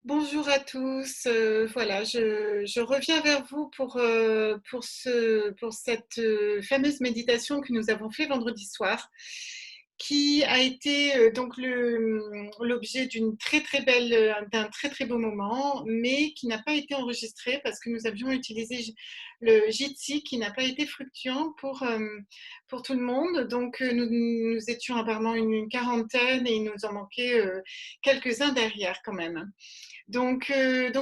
Bonjour à tous. Voilà, je reviens vers vous pour cette fameuse méditation que nous avons fait vendredi soir, qui a été donc l'objet d'un très très beau moment, mais qui n'a pas été enregistré parce que nous avions utilisé le Jitsi qui n'a pas été fructueux pour tout le monde. Donc nous étions apparemment une quarantaine et il nous en manquait quelques-uns derrière quand même. Donc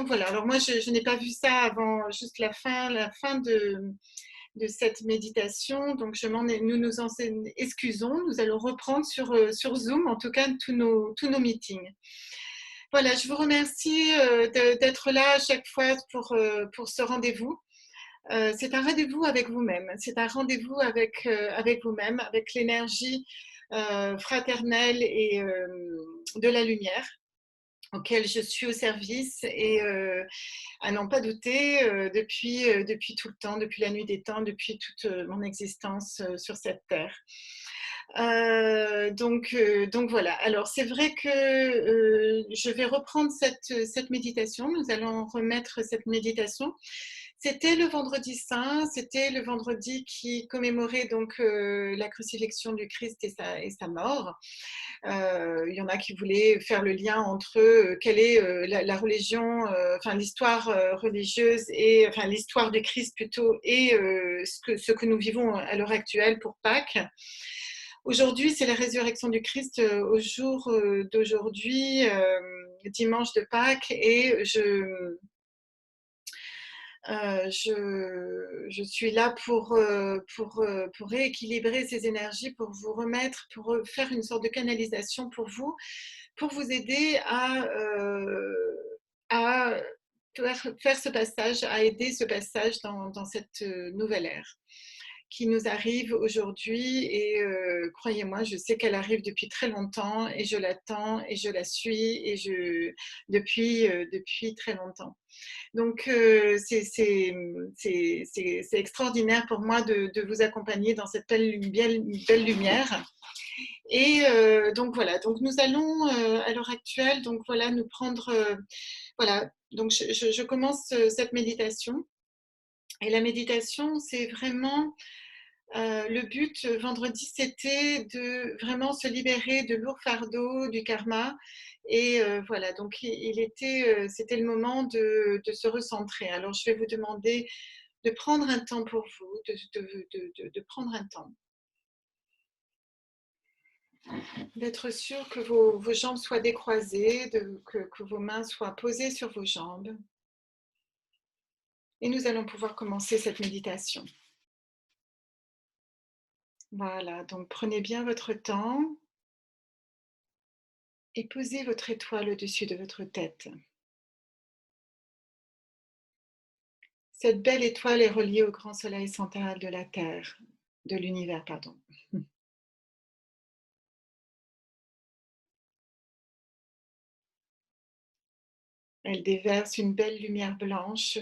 voilà, alors moi je n'ai pas vu ça avant juste la fin de cette méditation, donc nous nous en excusons, nous allons reprendre sur Zoom, en tout cas tous nos meetings. Voilà, je vous remercie d'être là à chaque fois pour ce rendez-vous. C'est un rendez-vous avec vous-même, c'est un rendez-vous avec vous-même, avec l'énergie fraternelle et de la lumière auquel je suis au service et à n'en pas douter depuis tout le temps, depuis la nuit des temps, depuis toute mon existence sur cette terre. Donc voilà. Alors c'est vrai que je vais reprendre cette méditation. Nous allons remettre cette méditation. C'était le vendredi saint, c'était le vendredi qui commémorait donc la crucifixion du Christ et sa mort. Il y en a qui voulaient faire le lien entre quelle est la religion, enfin l'histoire religieuse et enfin l'histoire du Christ plutôt et ce que nous vivons à l'heure actuelle pour Pâques. Aujourd'hui, c'est la résurrection du Christ au jour d'aujourd'hui, dimanche de Pâques, et je suis là pour rééquilibrer ces énergies, pour vous remettre, pour faire une sorte de canalisation pour vous aider à faire ce passage, à aider ce passage dans cette nouvelle ère qui nous arrive aujourd'hui. Et croyez-moi, je sais qu'elle arrive depuis très longtemps et je l'attends et je la suis depuis très longtemps. Donc, c'est extraordinaire pour moi de vous accompagner dans cette belle lumière. Et donc voilà, donc nous allons à l'heure actuelle, donc voilà, nous prendre, voilà, donc je commence cette méditation. Et la méditation, c'est vraiment le but vendredi, c'était de vraiment se libérer de lourds fardeaux, du karma. Et voilà, donc c'était le moment de se recentrer. Alors, je vais vous demander de prendre un temps pour vous, de prendre un temps, d'être sûr que vos jambes soient décroisées, que vos mains soient posées sur vos jambes. Et nous allons pouvoir commencer cette méditation. Voilà, donc prenez bien votre temps et posez votre étoile au-dessus de votre tête. Cette belle étoile est reliée au grand soleil central de la Terre, de l'univers, pardon. Elle déverse une belle lumière blanche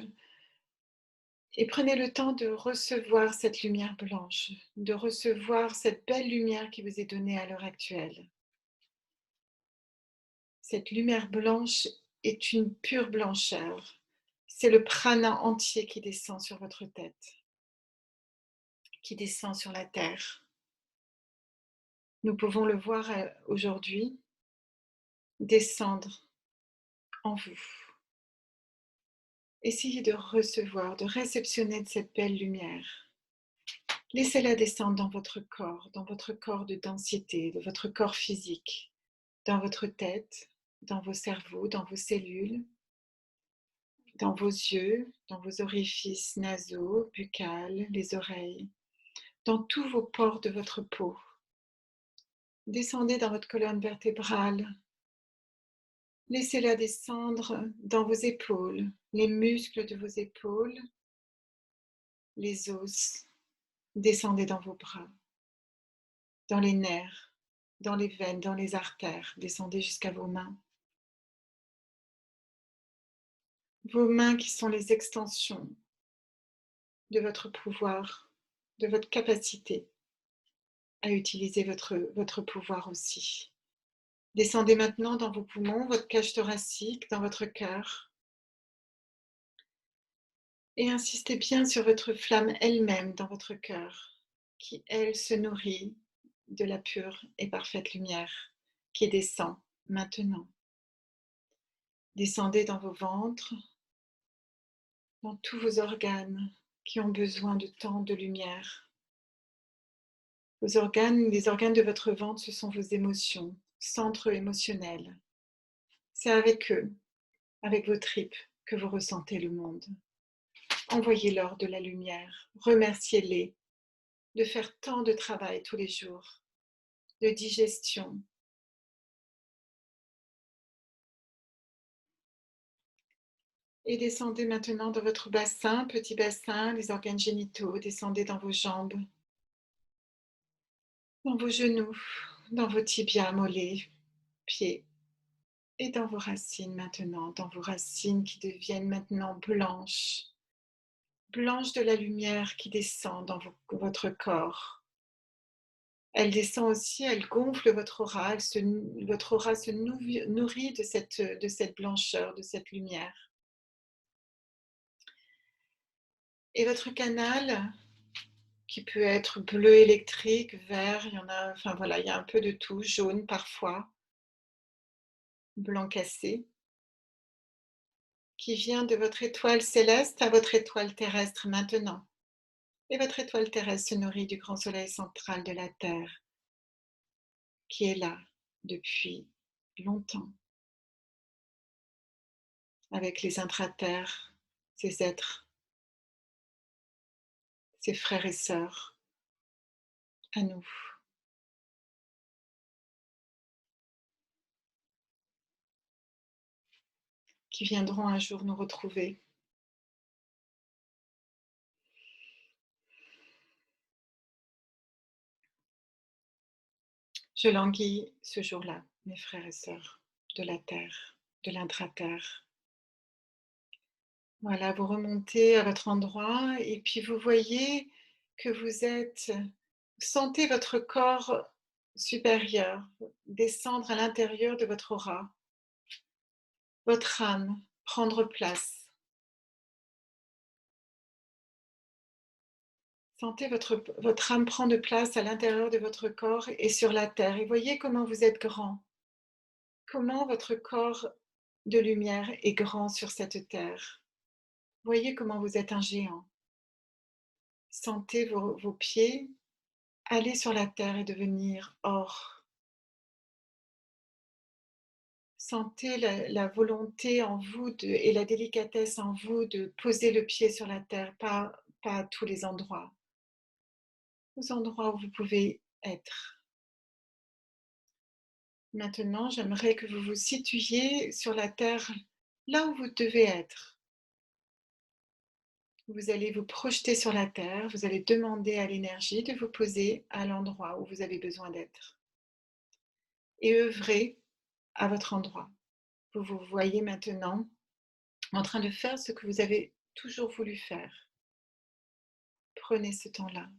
et prenez le temps de recevoir cette lumière blanche, de recevoir cette belle lumière qui vous est donnée à l'heure actuelle. Cette lumière blanche est une pure blancheur. C'est le prana entier qui descend sur votre tête, qui descend sur la terre. Nous pouvons le voir aujourd'hui descendre en vous. Essayez de recevoir, de réceptionner de cette belle lumière. Laissez-la descendre dans votre corps de densité, de votre corps physique, dans votre tête, dans vos cerveaux, dans vos cellules, dans vos yeux, dans vos orifices nasaux, buccales, les oreilles, dans tous vos pores de votre peau. Descendez dans votre colonne vertébrale. Laissez-la descendre dans vos épaules, les muscles de vos épaules, les os. Descendez dans vos bras, dans les nerfs, dans les veines, dans les artères. Descendez jusqu'à vos mains. Vos mains qui sont les extensions de votre pouvoir, de votre capacité à utiliser votre pouvoir aussi. Descendez maintenant dans vos poumons, votre cage thoracique, dans votre cœur. Et insistez bien sur votre flamme elle-même dans votre cœur, qui, elle, se nourrit de la pure et parfaite lumière qui descend maintenant. Descendez dans vos ventres, dans tous vos organes qui ont besoin de tant de lumière. Vos organes, les organes de votre ventre, ce sont vos émotions, centres émotionnels. C'est avec eux, avec vos tripes, que vous ressentez le monde. Envoyez-leur de la lumière, remerciez-les de faire tant de travail tous les jours, de digestion. Et descendez maintenant dans votre bassin, petit bassin, les organes génitaux, descendez dans vos jambes, dans vos genoux, dans vos tibias, mollets, pieds, et dans vos racines maintenant, dans vos racines qui deviennent maintenant blanches, blanches de la lumière qui descend dans votre corps. Elle descend aussi, elle gonfle votre aura, votre aura se nourrit de cette blancheur, de cette lumière. Et votre canal, qui peut être bleu électrique, vert, il y en a, enfin voilà, il y a un peu de tout, jaune parfois, blanc cassé, qui vient de votre étoile céleste à votre étoile terrestre maintenant. Et votre étoile terrestre se nourrit du grand soleil central de la Terre, qui est là depuis longtemps, avec les intraterres, ces êtres, ces frères et sœurs, à nous. Qui viendront un jour nous retrouver. Je languis ce jour-là, mes frères et sœurs de la Terre, de l'intraterre. Voilà, vous remontez à votre endroit et puis vous voyez que vous sentez votre corps supérieur descendre à l'intérieur de votre aura, votre âme prendre place. Sentez votre âme prendre place à l'intérieur de votre corps et sur la terre. Et voyez comment vous êtes grand, comment votre corps de lumière est grand sur cette terre. Voyez comment vous êtes un géant. Sentez vos pieds aller sur la terre et devenir or. Sentez la volonté en vous et la délicatesse en vous de poser le pied sur la terre, pas à tous les endroits, aux endroits où vous pouvez être. Maintenant, j'aimerais que vous vous situiez sur la terre là où vous devez être. Vous allez vous projeter sur la terre, vous allez demander à l'énergie de vous poser à l'endroit où vous avez besoin d'être et œuvrer à votre endroit. Vous vous voyez maintenant en train de faire ce que vous avez toujours voulu faire. Prenez ce temps-là.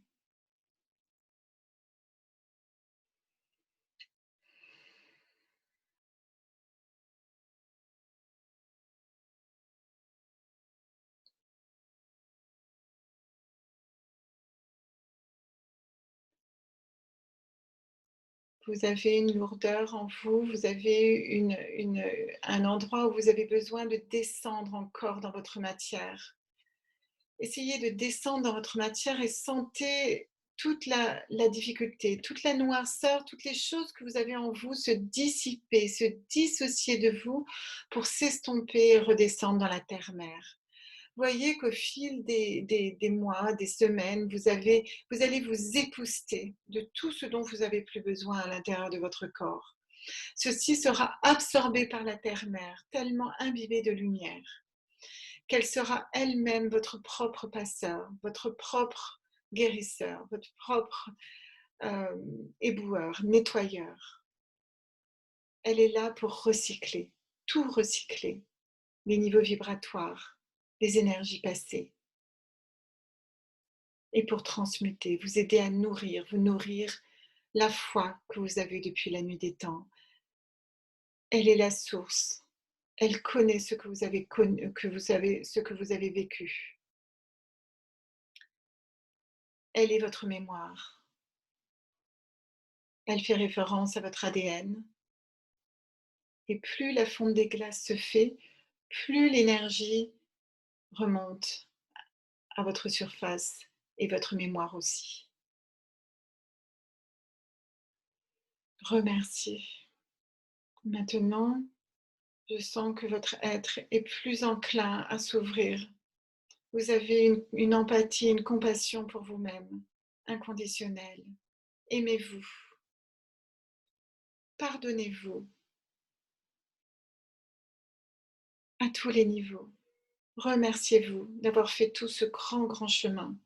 Vous avez une lourdeur en vous, vous avez un endroit où vous avez besoin de descendre encore dans votre matière. Essayez de descendre dans votre matière et sentez toute la difficulté, toute la noirceur, toutes les choses que vous avez en vous se dissiper, se dissocier de vous pour s'estomper et redescendre dans la terre-mère. Voyez qu'au fil des mois, des semaines, vous allez vous épousseter de tout ce dont vous avez plus besoin à l'intérieur de votre corps. Ceci sera absorbé par la terre-mère, tellement imbibé de lumière, qu'elle sera elle-même votre propre passeur, votre propre guérisseur, votre propre éboueur, nettoyeur. Elle est là pour recycler, tout recycler, les niveaux vibratoires, les énergies passées, et pour transmuter, vous aider à nourrir, vous nourrir la foi que vous avez depuis la nuit des temps, Elle est la source. Elle connaît ce que vous avez connu, ce que vous avez vécu. Elle est votre mémoire. Elle fait référence à votre ADN. Et plus la fonte des glaces se fait, plus l'énergie remonte à votre surface et votre mémoire aussi. Remerciez. Maintenant, je sens que votre être est plus enclin à s'ouvrir. Vous avez une empathie, une compassion pour vous-même, inconditionnelle. Aimez-vous. Pardonnez-vous à tous les niveaux. Remerciez-vous d'avoir fait tout ce grand, grand chemin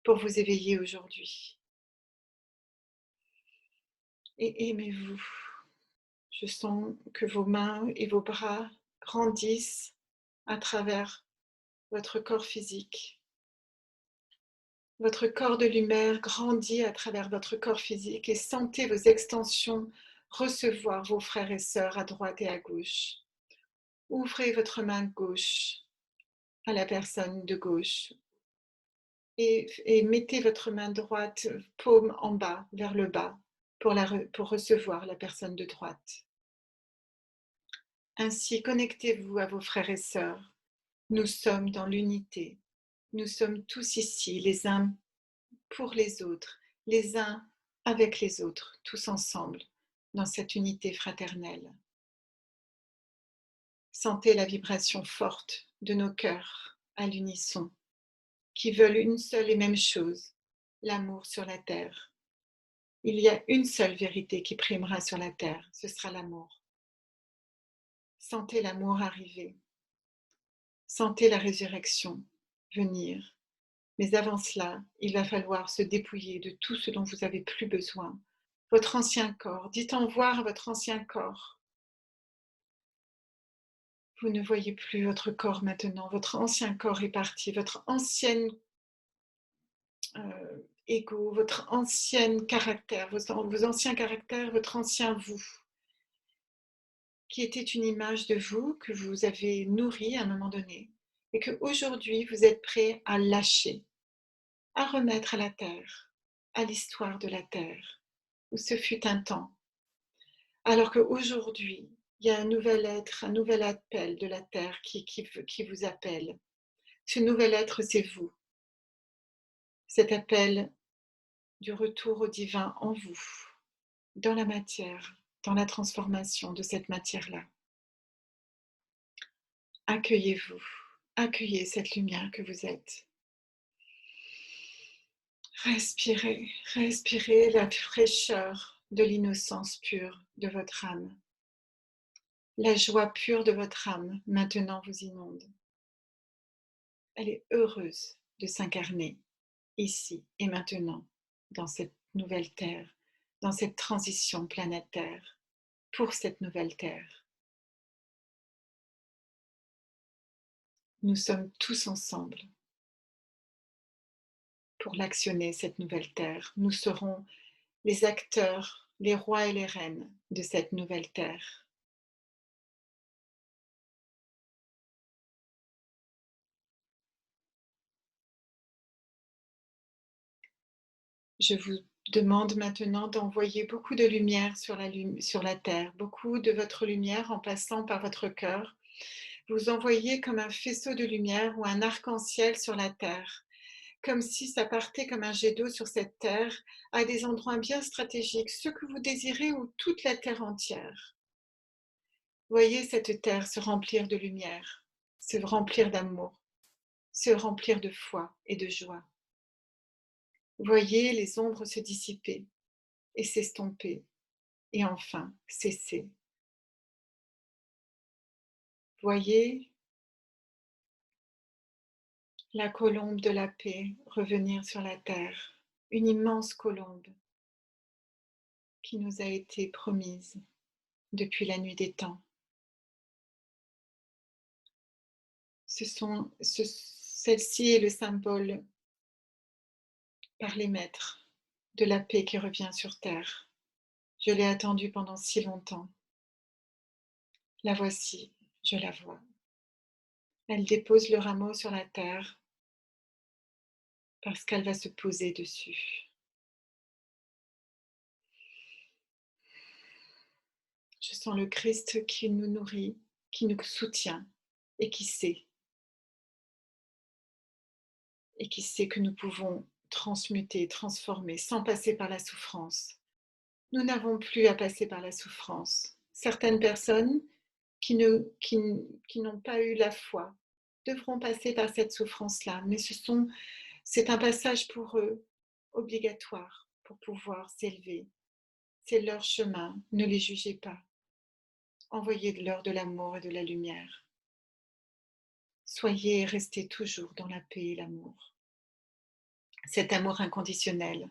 pour vous éveiller aujourd'hui. Et aimez-vous. Je sens que vos mains et vos bras grandissent à travers votre corps physique. Votre corps de lumière grandit à travers votre corps physique et sentez vos extensions recevoir vos frères et sœurs à droite et à gauche. Ouvrez votre main gauche à la personne de gauche et mettez votre main droite, paume en bas, vers le bas, pour recevoir la personne de droite. Ainsi, connectez-vous à vos frères et sœurs. Nous sommes dans l'unité. Nous sommes tous ici, les uns pour les autres, les uns avec les autres, tous ensemble, dans cette unité fraternelle. Sentez la vibration forte de nos cœurs à l'unisson, qui veulent une seule et même chose, l'amour sur la terre. Il y a une seule vérité qui primera sur la terre, ce sera l'amour. Sentez l'amour arriver. Sentez la résurrection venir. Mais avant cela, il va falloir se dépouiller de tout ce dont vous n'avez plus besoin. Votre ancien corps, dites au revoir à votre ancien corps. Vous ne voyez plus votre corps maintenant, votre ancien corps est parti, votre ancienne ego, votre ancien caractère, vos anciens caractères, votre ancien vous, qui était une image de vous que vous avez nourrie à un moment donné, et qu'aujourd'hui vous êtes prêt à lâcher, à remettre à la terre, à l'histoire de la terre, où ce fut un temps. Alors qu'aujourd'hui, il y a un nouvel être, un nouvel appel de la terre qui vous appelle. Ce nouvel être, c'est vous. Cet appel du retour au divin en vous, dans la matière, dans la transformation de cette matière-là. Accueillez-vous, accueillez cette lumière que vous êtes. Respirez, respirez la fraîcheur de l'innocence pure de votre âme. La joie pure de votre âme maintenant vous inonde. Elle est heureuse de s'incarner ici et maintenant dans cette nouvelle terre, dans cette transition planétaire, pour cette nouvelle terre. Nous sommes tous ensemble pour l'actionner, cette nouvelle terre. Nous serons les acteurs, les rois et les reines de cette nouvelle terre. Je vous demande maintenant d'envoyer beaucoup de lumière sur la terre, beaucoup de votre lumière en passant par votre cœur. Vous envoyez comme un faisceau de lumière ou un arc-en-ciel sur la terre, comme si ça partait comme un jet d'eau sur cette terre à des endroits bien stratégiques, ceux que vous désirez ou toute la terre entière. Voyez cette terre se remplir de lumière, se remplir d'amour, se remplir de foi et de joie. Voyez les ombres se dissiper et s'estomper et enfin cesser. Voyez la colombe de la paix revenir sur la terre, une immense colombe qui nous a été promise depuis la nuit des temps. Celle-ci est le symbole par les maîtres de la paix qui revient sur terre. Je l'ai attendue pendant si longtemps. La voici, je la vois. Elle dépose le rameau sur la terre parce qu'elle va se poser dessus. Je sens le Christ qui nous nourrit, qui nous soutient et qui sait que nous pouvons transmuter, transformer sans passer par la souffrance. Nous n'avons plus à passer par la souffrance. Certaines personnes qui n'ont pas eu la foi devront passer par cette souffrance-là, mais c'est un passage pour eux obligatoire pour pouvoir s'élever. C'est leur chemin, ne les jugez pas. Envoyez-leur de l'amour et de la lumière. Soyez et restez toujours dans la paix et l'amour. Cet amour inconditionnel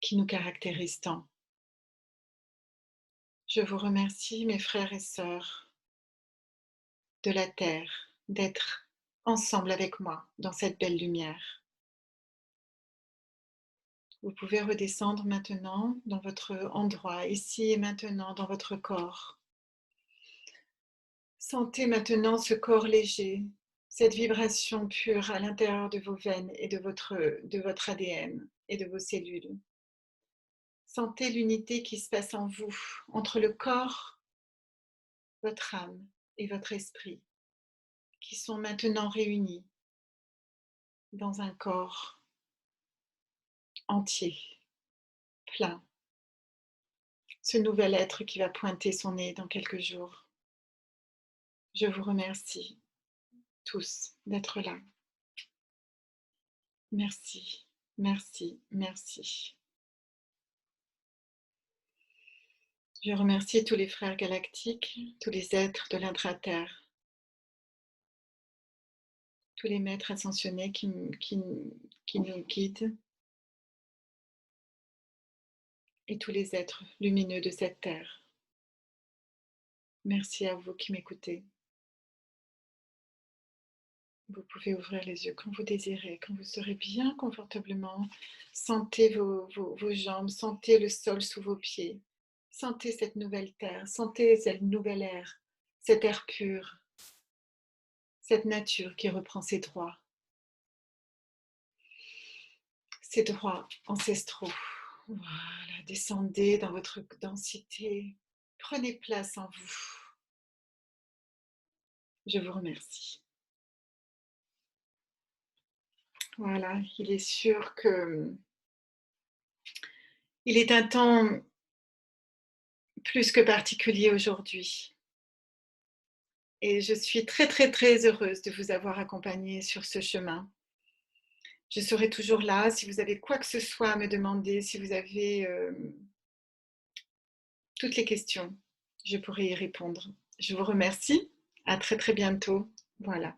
qui nous caractérise tant. Je vous remercie, mes frères et sœurs de la terre, d'être ensemble avec moi dans cette belle lumière. Vous pouvez redescendre maintenant dans votre endroit, ici et maintenant dans votre corps. Sentez maintenant ce corps léger, cette vibration pure à l'intérieur de vos veines et de votre ADN et de vos cellules. Sentez l'unité qui se passe en vous, entre le corps, votre âme et votre esprit, qui sont maintenant réunis dans un corps entier, plein. Ce nouvel être qui va pointer son nez dans quelques jours. Je vous remercie tous d'être là. Merci, merci, merci. Je remercie tous les frères galactiques, tous les êtres de l'intra-terre, tous les maîtres ascensionnés qui nous guident et tous les êtres lumineux de cette terre. Merci à vous qui m'écoutez. Vous pouvez ouvrir les yeux quand vous désirez, quand vous serez bien confortablement. Sentez vos jambes, sentez le sol sous vos pieds. Sentez cette nouvelle terre, sentez cette nouvelle air, cet air pur, cette nature qui reprend ses droits ancestraux. Voilà, descendez dans votre densité, prenez place en vous. Je vous remercie. Voilà, il est sûr que il est un temps plus que particulier aujourd'hui. Et je suis très, très, très heureuse de vous avoir accompagné sur ce chemin. Je serai toujours là si vous avez quoi que ce soit à me demander, si vous avez toutes les questions, je pourrai y répondre. Je vous remercie. À très, très bientôt. Voilà.